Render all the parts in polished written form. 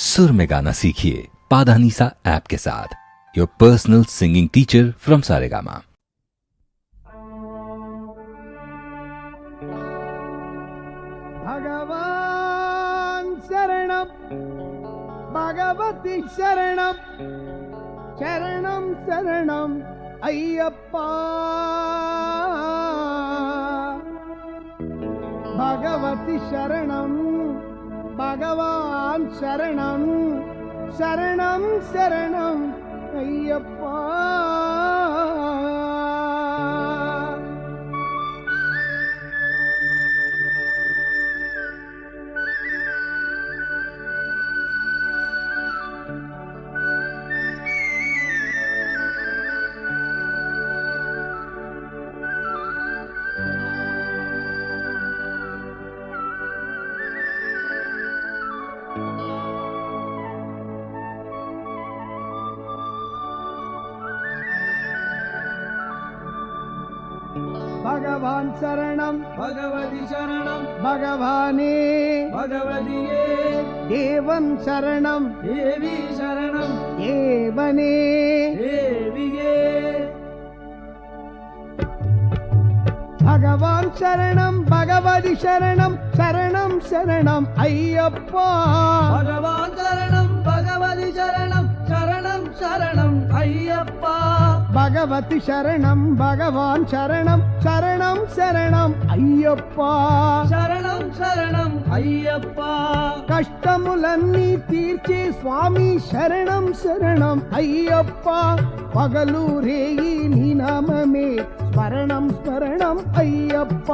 सुर में गाना सीखिए पाधानीसा ऐप के साथ। Your personal singing teacher from Saregama. भगवान शरणम भगवती शरणम शरणम शरणम अय्यप्पा। भगवती शरणम भगवान शरणम शरणम शरणम अय्यप्पा। भगवान शरणम भगवती शरणम भगवाने भगवतीये देवन शरणम देवी शरणम देवने देविये भगवान शरणम भगवती शरणम शरणम शरणम अय्यप्पा। भगवान शरणम भगवती शरणम शरणम शरणम अय्यप्पा। भगवती शरणम भगवान शरणम शरणम शरणम अय्यप्पा। शरणम शरणम अय्यप्पा। కష్టములన్నీ తీర్చే స్వామి శరణం శరణం అయ్యప్ప। పగలు రేయి నీ నామమే స్మరణం స్మరణం అయ్యప్ప।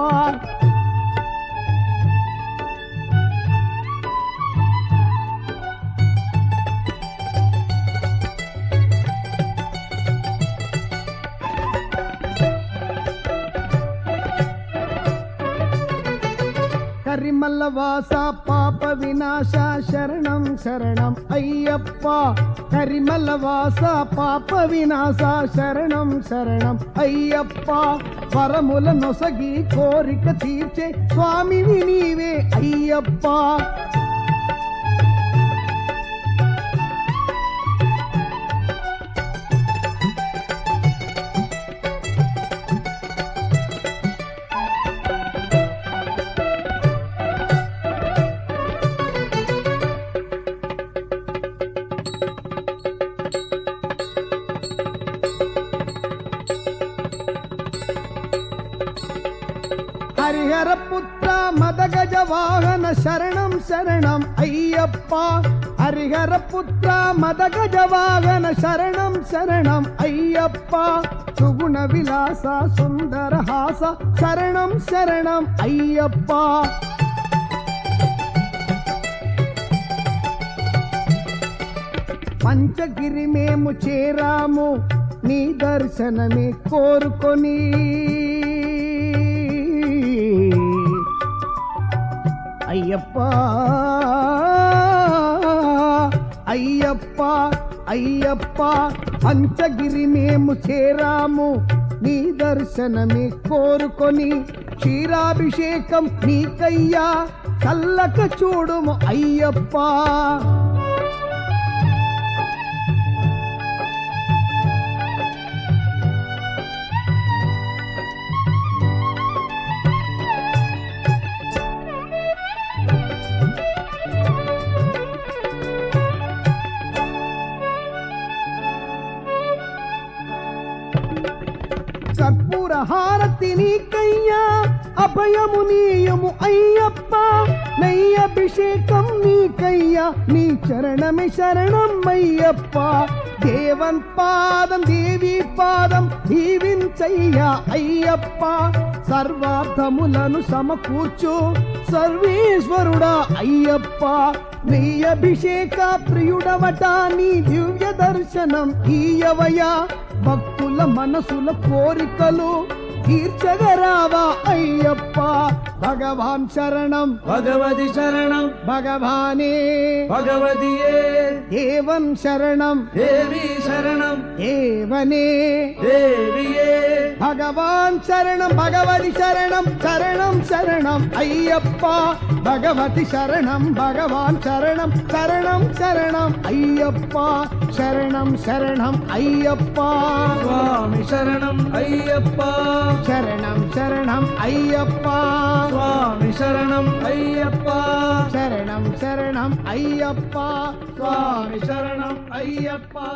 కరిమల్ల వాస పాప వినాశ శరణం శరణం అయ్యప్ప। కరిమల్ల వాస పాప వినాశ శరణం శరణం అయ్యప్ప। వరముల నొసగి కోరిక తీర్చే స్వామివి నీవే అయ్యప్ప। హరిహర పుత్ర మదగజ వాహన శరణం శరణం అయ్యప్ప। హరిహర పుత్ర మదగజ వాహన శరణం శరణం అయ్యప్ప। సుగుణ విలాస సుందర హాస శరణం శరణం అయ్యప్ప। పంచగిరి మేము చేరాము నీ దర్శనమే కోరుకొని। అయ్యప్ప అయ్యప్ప అయ్యప్ప పంచగిరి మేము చేరాము నీ దర్శనమే కోరుకొని। క్షీరాభిషేకం నీకయ్యా చల్లక చూడుము అయ్యప్ప। కర్పూర హారతి నీకయ్యా అభయము నీయము అయ్యప్ప। నయ్యభిషేకం నీకయ్యా నీ చరణమే శరణం అయ్యప్ప। దేవన్ పాదం దేవి పాదం దీవించయ్యా అయ్యప్ప। సర్వార్థములను సమకూర్చు సర్వేశ్వరుడా అయ్యప్ప। నీ అభిషేక ప్రియుడవట నీ దివ్య దర్శనం ఈయవయా। భక్తుల మనసుల కోరికలు తీర్చగరావా అయ్యప్ప। பகவான் சரணம் பகவதி சரணம் பகவானே பகவதியே தேவன் சரணம் தேவி சரணம் தேவனே தேவியே பகவான் சரணம் பகவதி சரணம் சரணம் சரணம் ஐயப்பா பகவதி சரணம் பகவான் சரணம் சரணம் சரணம் ஐயப்பா சரணம் சரணம் ஐயப்பா சுவாமி சரணம் ஐயப்பா சரணம் சரணம் ஐயப்பா சுவாமி சரணம் ஐயப்பா சரணம் சரணம் ஐயப்பா சுவாமி சரணம் ஐயப்பா